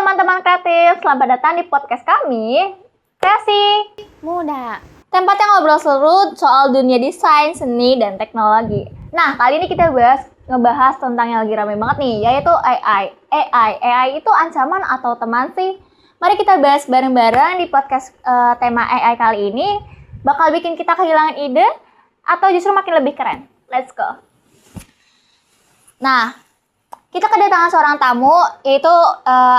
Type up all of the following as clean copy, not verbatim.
teman-teman kreatif, selamat datang di podcast kami, Kreasi Muda. Tempat yang ngobrol seru soal dunia desain, seni, dan teknologi. Nah, kali ini kita ngebahas tentang yang lagi rame banget nih, yaitu AI. AI itu ancaman atau teman sih? Mari kita bahas bareng-bareng di podcast tema AI kali ini. Bakal bikin kita kehilangan ide atau justru makin lebih keren? Let's go. Nah, kita kedatangan seorang tamu, yaitu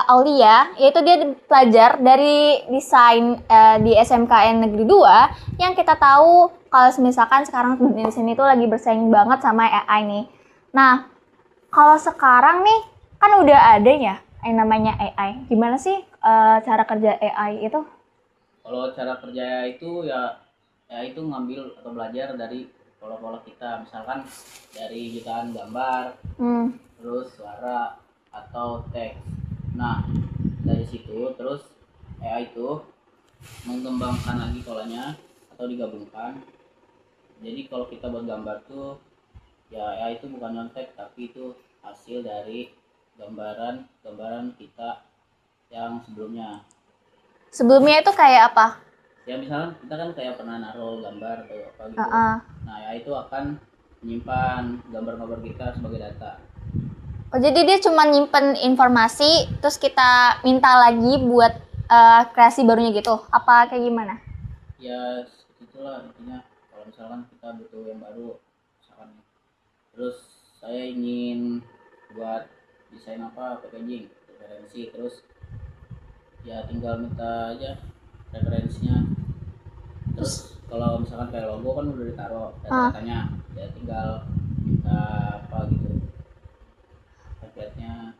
Aulia, yaitu dia pelajar dari desain di SMKN Negeri 2, yang kita tahu kalau misalkan sekarang di sini tuh lagi bersaing banget sama AI nih. Nah, kalau sekarang nih, kan udah ada ya yang namanya AI. Gimana sih cara kerja AI itu? Kalau cara kerja itu ya itu ngambil atau belajar dari pola-pola kita, misalkan dari jutaan gambar, terus suara atau teks. Nah, dari situ terus AI itu mengembangkan lagi polanya atau digabungkan. Jadi kalau kita buat gambar tuh ya AI itu bukan nyontek, tapi itu hasil dari gambaran kita yang sebelumnya. Sebelumnya itu kayak apa? Ya misalkan kita kan kayak pernah naruh gambar atau apa gitu. Nah ya itu akan menyimpan gambar-gambar kita sebagai data. Oh, jadi dia cuma nyimpen informasi, terus kita minta lagi buat kreasi barunya gitu? Apa kayak gimana? Ya itulah intinya. Kalau misalkan kita butuh yang baru, misalkan terus saya ingin buat desain apa, packaging, referensi, terus ya tinggal minta aja referensinya. Terus kalau misalkan kayak logo kan udah ditaruh data-datanya, ya tinggal minta apa gitu template-nya.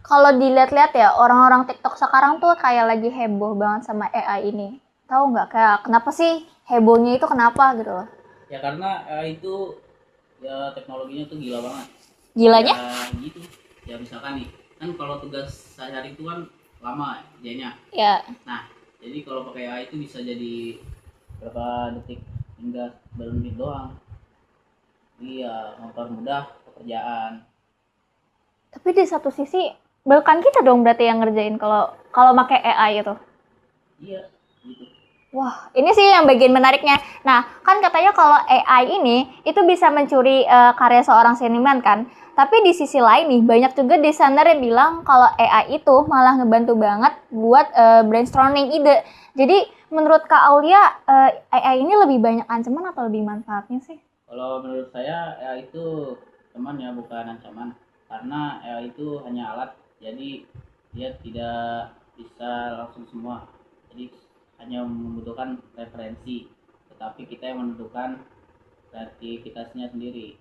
Kalau dilihat-lihat ya, orang-orang TikTok sekarang tuh kayak lagi heboh banget sama AI ini. Tahu nggak kayak kenapa sih hebohnya itu kenapa gitu loh? Ya karena itu ya teknologinya tuh gila banget. Gilanya? Ya gitu. Ya misalkan nih, kan kalau tugas sehari-hari itu kan lama jadinya. Ya. Nah, jadi kalau pakai AI itu bisa jadi berapa detik hingga bermenit doang. Iya, mempermudah pekerjaan. Tapi di satu sisi, bahkan kita dong berarti yang ngerjain kalau pakai AI itu. Iya, gitu. Wah, ini sih yang bagian menariknya. Nah, kan katanya kalau AI ini itu bisa mencuri karya seorang seniman kan. Tapi di sisi lain nih, banyak juga desainer yang bilang kalau AI itu malah ngebantu banget buat brainstorming ide. Jadi, menurut Kak Aulia, AI ini lebih banyak ancaman atau lebih manfaatnya sih? Kalau menurut saya AI itu teman ya, bukan ancaman. Karena AI itu hanya alat, jadi dia tidak bisa langsung semua. Jadi hanya membutuhkan referensi, tetapi kita yang menentukan kreativitasnya sendiri.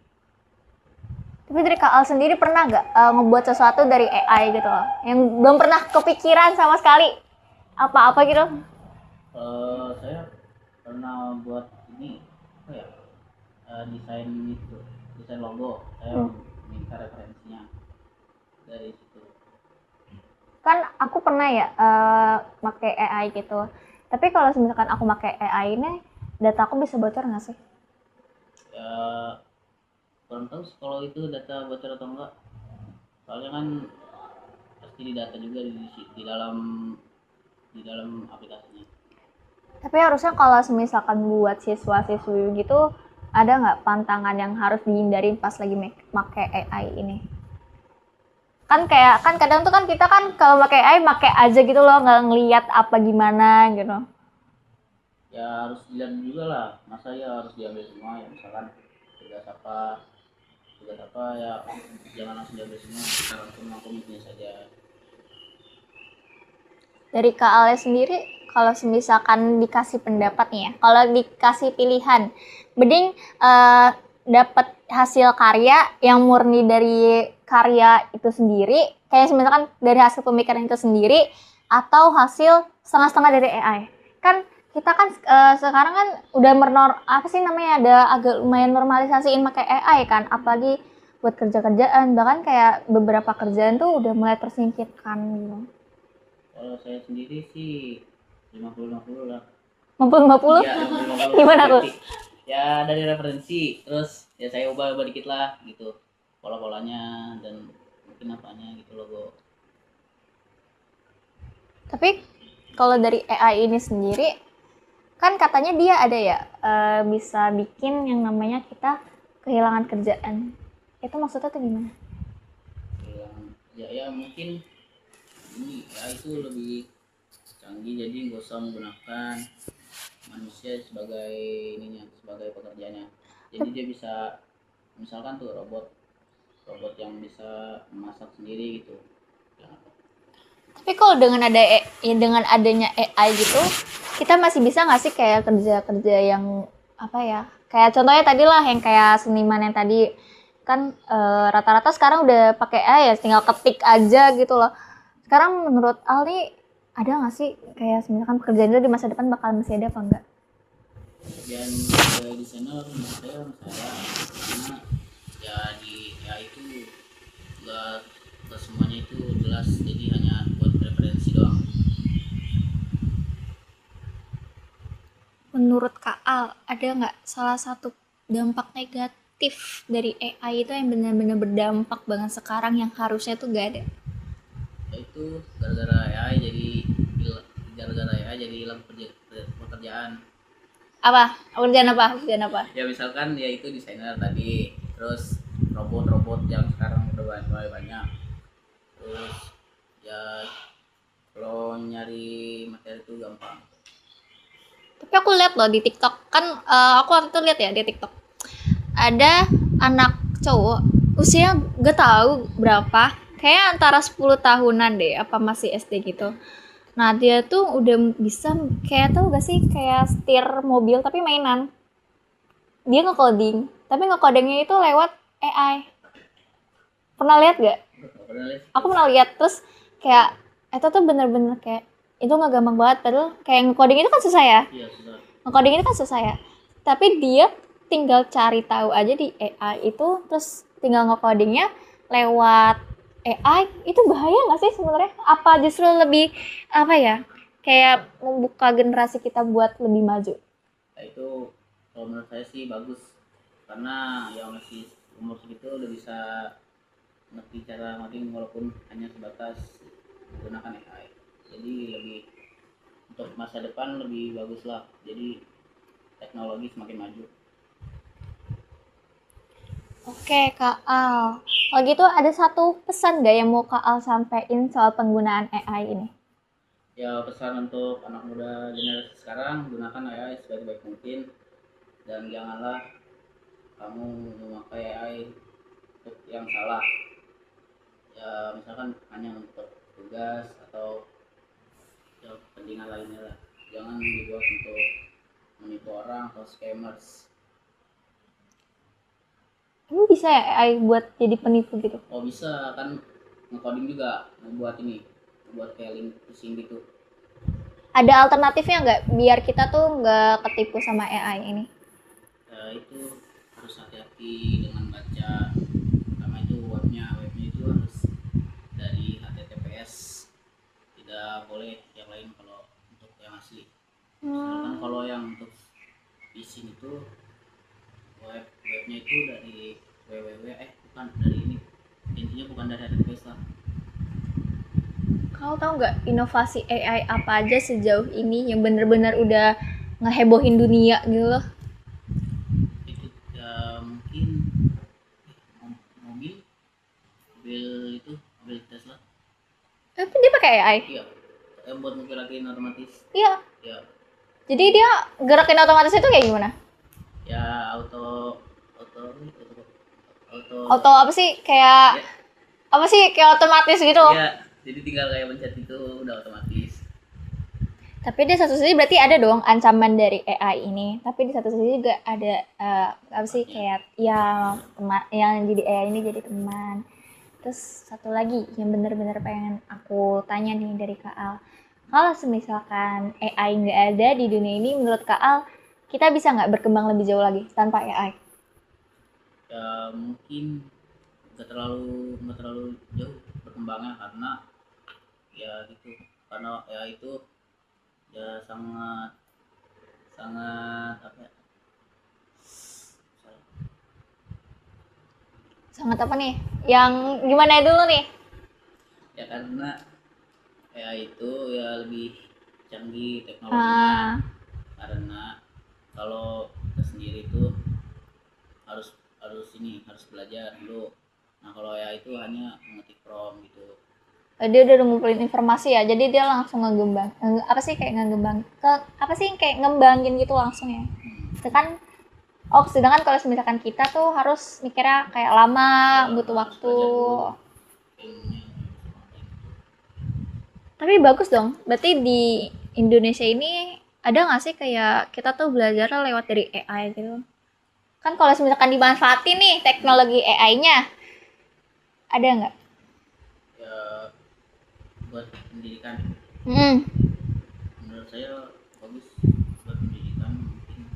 Tapi dari Kak Al sendiri pernah nggak ngebuat sesuatu dari AI gitu loh, yang belum pernah kepikiran sama sekali apa-apa gitu? Saya pernah buat ini apa ya, desain logo. Saya minta referensinya dari situ. Kan aku pernah ya pakai AI gitu. Tapi kalau misalkan aku pakai AI ini, data aku bisa bocor nggak sih? Ya kurang tahu kalau itu data bocor atau enggak, soalnya kan pasti didata juga di dalam aplikasinya. Tapi harusnya kalau misalkan buat siswa-siswi gitu, ada nggak pantangan yang harus dihindarin pas lagi pakai AI ini? Kan kadang tuh kan kita kan kalau pakai AI pakai aja gitu loh, nggak ngeliat apa gimana gitu. Ya harus dilihat juga lah, masa ya harus diambil semua ya, misalkan tugas apa ya jangan langsung diambil semua, kita langsung ngomongin saja. Dari Kak Ale sendiri, kalau misalkan dikasih pendapat nih ya, kalau dikasih pilihan, mending dapat hasil karya yang murni dari karya itu sendiri, kayak misalkan dari hasil pemikiran itu sendiri, atau hasil setengah-setengah dari AI. Kan kita kan sekarang kan udah apa sih namanya, ada agak lumayan normalisasiin pakai AI kan, apalagi buat kerja-kerjaan, bahkan kayak beberapa kerjaan tuh udah mulai tersingkirkan gitu. Kalau saya sendiri sih 50-50 lah. 50-50? Iya, 50-50. Gimana tuh? Ya dari referensi, terus ya saya ubah dikit lah gitu, pola-polanya dan mungkin apanya gitu, logo. Tapi kalau dari AI ini sendiri, kan katanya dia ada ya bisa bikin yang namanya kita kehilangan kerjaan. Itu maksudnya tuh gimana? Ya mungkin ini ya itu lebih canggih, jadi nggak usah menggunakan manusia sebagai ininya, sebagai pekerjanya. Jadi dia bisa, misalkan tuh robot robot yang bisa memasak sendiri gitu ya. Tapi kalau dengan adanya AI gitu, kita masih bisa nggak sih kayak kerja-kerja yang apa ya? Kayak contohnya tadi lah yang kayak seniman yang tadi kan rata-rata sekarang udah pakai AI ya, tinggal ketik aja gitu loh. Sekarang menurut Ali ada nggak sih kayak misalkan pekerjaan itu di masa depan bakal masih ada apa enggak? Pekerjaan sebagai desainer menurut saya masih ada, karena ya di ya itu nggak nggak semuanya itu jelas, jadi hanya buat preferensi doang. Menurut Kak Al, ada nggak salah satu dampak negatif dari AI itu yang benar-benar berdampak banget sekarang yang harusnya tuh gak ada? Yaitu gara-gara AI jadi gara-gara AI jadi hilang pekerjaan. Apa? Pekerjaan apa? Pekerjaan apa? Ya misalkan ya itu desainer tadi, terus robot-robot yang sekarang udah mulai banyak, terus ya kalau nyari materi itu gampang. Tapi aku lihat loh di TikTok kan aku waktu itu lihat ya di TikTok ada anak cowok usia gak tahu berapa, kayak antara 10 tahunan deh, apa masih SD gitu. Nah dia tuh udah bisa kayak tahu gak sih kayak setir mobil tapi mainan. Dia nge-coding, tapi nge-codingnya itu lewat AI. Pernah lihat gak? Aku pernah lihat, terus kayak itu tuh bener-bener kayak itu nggak gampang banget, padahal kayak nge-coding itu kan susah ya. Iya susah. Nge-coding itu kan susah ya. Tapi dia tinggal cari tahu aja di AI itu, terus tinggal nge-codingnya lewat AI. Itu bahaya nggak sih sebenarnya? Apa justru lebih apa ya? Kayak membuka generasi kita buat lebih maju. Nah, itu kalau menurut saya sih bagus, karena yang masih umur segitu udah bisa ngerti cara ngoding walaupun hanya sebatas menggunakan AI. Jadi lebih untuk masa depan lebih bagus lah, jadi teknologi semakin maju. Oke Kak Al, kalau gitu ada satu pesan gak yang mau Kak Al sampaikan soal penggunaan AI ini? Ya pesan untuk anak muda generasi sekarang, gunakan AI sebaik-baik mungkin, dan janganlah kamu memakai AI untuk yang salah. Ya misalkan hanya untuk tugas atau ya kepentingan lainnya lah, jangan dibuat untuk menipu orang atau scammers. Ini bisa ya AI buat jadi penipu gitu? Oh bisa, kan ngecoding juga, membuat ini, membuat kayak link phishing gitu. Ada alternatifnya nggak biar kita tuh nggak ketipu sama AI ini? Ya itu harus hati-hati dengan baca, pertama itu webnya itu harus dari HTTPS, tidak boleh yang lain kalau untuk yang asli. Misalkan kalau yang untuk phishing itu webnya itu dari www bukan dari ini, intinya bukan dari HTTPS lah. Kau tahu nggak inovasi AI apa aja sejauh ini yang bener-bener udah ngehebohin dunia gitu loh? Itu ya mungkin mobil mobil itu mobil Tesla. Tapi dia pakai AI? Iya, buat ngegerakin otomatis. Iya. Ya. Jadi dia gerakin otomatis itu kayak gimana? Ya auto Auto apa sih? Kayak ya, apa sih? Kayak otomatis gitu. ya jadi tinggal kayak pencet itu udah otomatis. Tapi di satu sisi berarti ada dong ancaman dari AI ini. Tapi di satu sisi juga ada apa sih kayak yang teman yang jadi AI ini jadi teman. Terus satu lagi yang bener-bener pengen aku tanya nih dari Kak Al. Kalau semisalkan AI nggak ada di dunia ini, menurut Kak Al, kita bisa nggak berkembang lebih jauh lagi tanpa AI? Ya mungkin nggak terlalu jauh berkembangnya, karena ya gitu, karena ya itu ya sangat sangat apa ya, Sangat apa nih? Yang gimana dulu nih? ya karena AI itu ya lebih canggih teknologinya, karena kalau kita sendiri itu harus harus belajar dulu. Nah kalau AI itu hanya mengetik prompt gitu. Dia udah ngumpulin informasi ya, jadi dia langsung ngembang apa sih kayak ngembangin gitu langsung ya. Sedangkan kalau misalkan kita tuh harus mikirnya kayak lama, butuh waktu. Tapi bagus dong, berarti di Indonesia ini ada nggak sih kayak kita tuh belajar lewat dari AI gitu? Kan kalau misalkan dimanfaatin nih teknologi AI-nya, ada nggak? Ya buat pendidikan. Menurut saya bagus buat pendidikan, mungkin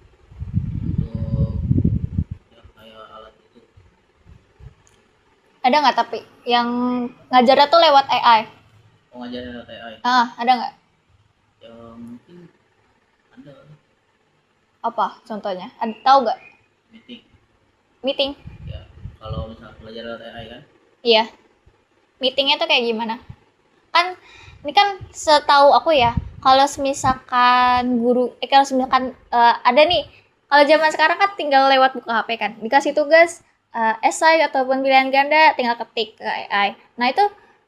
untuk ya kayak alat itu. Ada nggak tapi yang ngajarnya tuh lewat AI? Pengajaran lewat AI. Ada nggak? Ya mungkin ada. Apa contohnya? Tahu nggak? Meeting? Ya kalau misalnya belajar lewat AI kan? Iya. Meetingnya tuh kayak gimana? Kan ini kan setahu aku ya, kalau misalkan ada nih, kalau zaman sekarang kan tinggal lewat buka HP kan, dikasih tugas esai ataupun pilihan ganda tinggal ketik ke AI. Nah itu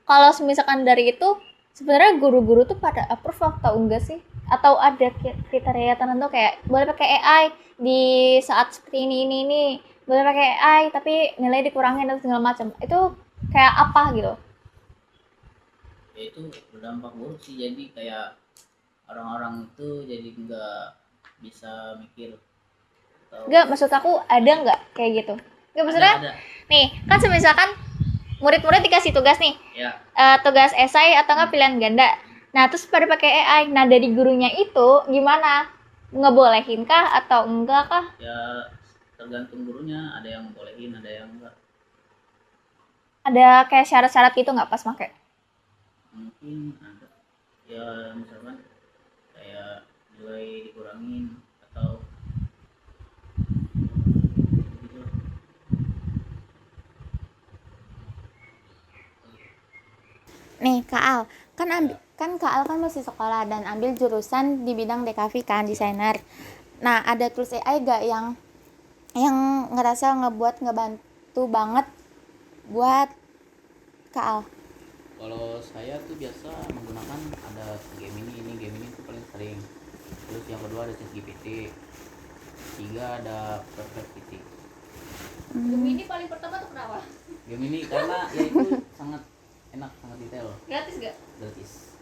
kalau misalkan dari itu sebenarnya guru-guru tuh pada approve atau enggak sih? Atau ada kriteria tertentu kayak boleh pakai AI di saat seperti ini, boleh pakai AI tapi nilai dikurangin dan segala macam. Itu kayak apa gitu? Ya itu berdampak buruk sih, jadi kayak orang-orang itu jadi nggak bisa mikir. Enggak, maksud aku ada nggak kayak gitu? Enggak, maksudnya ada. Nih kan misalkan murid-murid dikasih tugas nih Ya. Tugas esai atau nggak pilihan ganda, nah terus pada pakai AI. Nah dari gurunya itu gimana, ngebolehin kah atau enggak kah? Ya tergantung gurunya, ada yang bolehin ada yang enggak. Ada kayak syarat-syarat gitu nggak pas pakai? Mungkin ada, ya misalkan kayak nilai dikurangin atau gitu. Nih Kak Al, kan Kak Al kan masih sekolah dan ambil jurusan di bidang DKV kan, desainer. Nah, ada tools AI gak yang ngerasa ngebantu banget buat Kak Al? Kalau saya tuh biasa menggunakan ada Gemini itu paling sering. Terus yang kedua ada ChatGPT, tiga ada Perplexity. Gemini paling pertama tuh kenapa? Gemini karena ya itu sangat enak, sangat detail. Gratis gak? Gratis.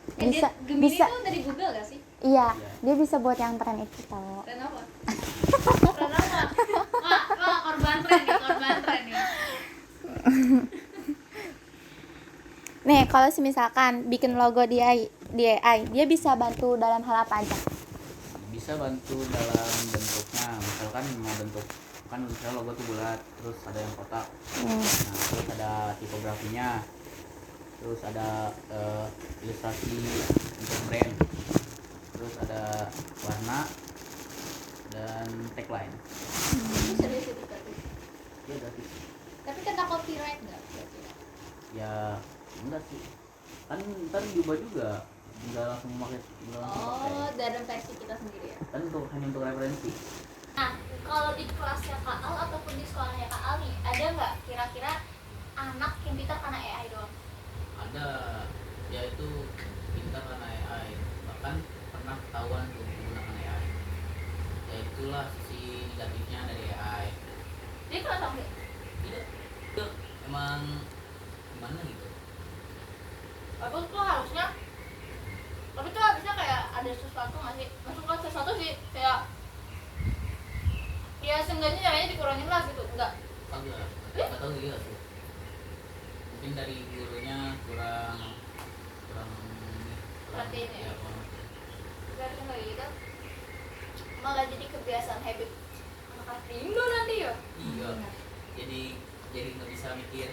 Gemini itu dari Google gak sih? Iya, dia bisa buat yang tren itu tau. Tren apa? Tren apa? Korban tren nih. Nih, kalau misalkan bikin logo di AI, dia bisa bantu dalam hal apa aja? Bisa bantu dalam bentuknya, misalkan mau bentuk kan misalnya logo tuh bulat, terus ada yang kotak. Nah, terus ada tipografinya, terus ada ilustrasi untuk brand, terus ada warna dan tagline. Serius itu gratis? Ya gratis. Tapi kena copyright nggak? Ya enggak sih, kan ntar diubah juga, nggak langsung memakai. Dalam versi kita sendiri ya? Kan hanya untuk referensi. Nah, kalau di kelasnya Kak Al ataupun di sekolahnya Kak Al nih, ada nggak kira-kira anak yang pintar karena AI doang? Ada, yaitu pintar karena AI, bahkan pernah ketahuan untuk menggunakan AI. Ya itulah sisi negatifnya dari AI. Dia kelas sampai? Tidak, itu emang gimana gitu. Aku tuh harusnya, tapi tuh harusnya kayak ada sesuatu nggak sih? Maksudnya sesuatu sih kayak ya seenggaknya caranya dikurangin lah gitu, enggak? Nggak tahu gitu tuh. Mungkin dari gurunya kurang perhatiin ya. Ya, Berarti kayak gitu malah jadi kebiasaan habit anak-anak Indo nanti ya. iya. Jadi nggak bisa mikir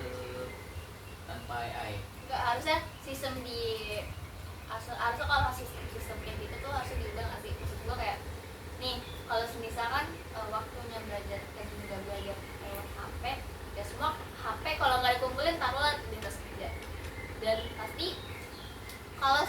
tanpa AI. Nggak, harusnya sistem harusnya kalau sistem kayak gitu tuh harusnya diubah nggak sih? Maksud gua kayak nih, kalau misalkan waktunya belajar juga belajar lewat HP, ya semua HP kalau nggak dikumpulin taruhlah di tas kerja. Dan pasti kalau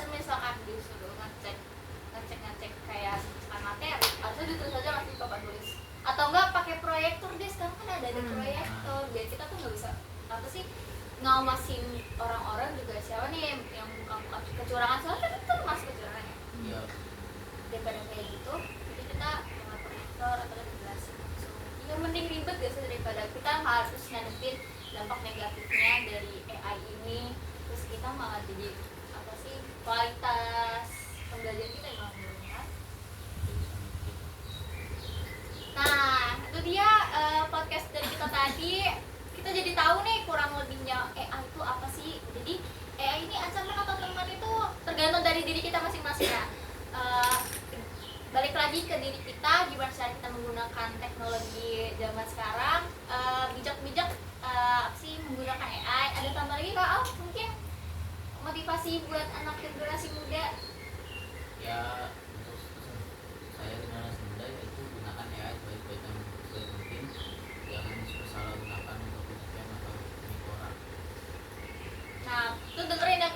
ngawasin orang-orang juga siapa nih yang buka kecurangan, soalnya kan itu masuk kecurangan ya. Iya. Daripada kayak gitu, jadi kita mengatur monitor atau dijelasin langsung. Ya mending ribet gak sih daripada kita harus ngadepin dampak negatifnya dari AI ini, terus kita malah jadi apa sih, kualitas pembelajaran kita emang menurun. Nah, itu dia podcast dari kita tadi. Kita jadi tahu nih kurang lebihnya AI itu apa sih. Jadi AI ini ancaman atau teman itu tergantung dari diri kita masing-masing ya. Balik lagi ke diri kita, gimana cara kita menggunakan teknologi zaman sekarang. Bijak-bijak apa sih menggunakan AI. Ada tambah lagi Kak Al, mungkin motivasi buat anak generasi muda. Ya untuk saya generasi muda itu gunakan AI sebaik mungkin, jangan salah gunakan untuk penelitian atau penipuan. Nah, tuh dengerin ya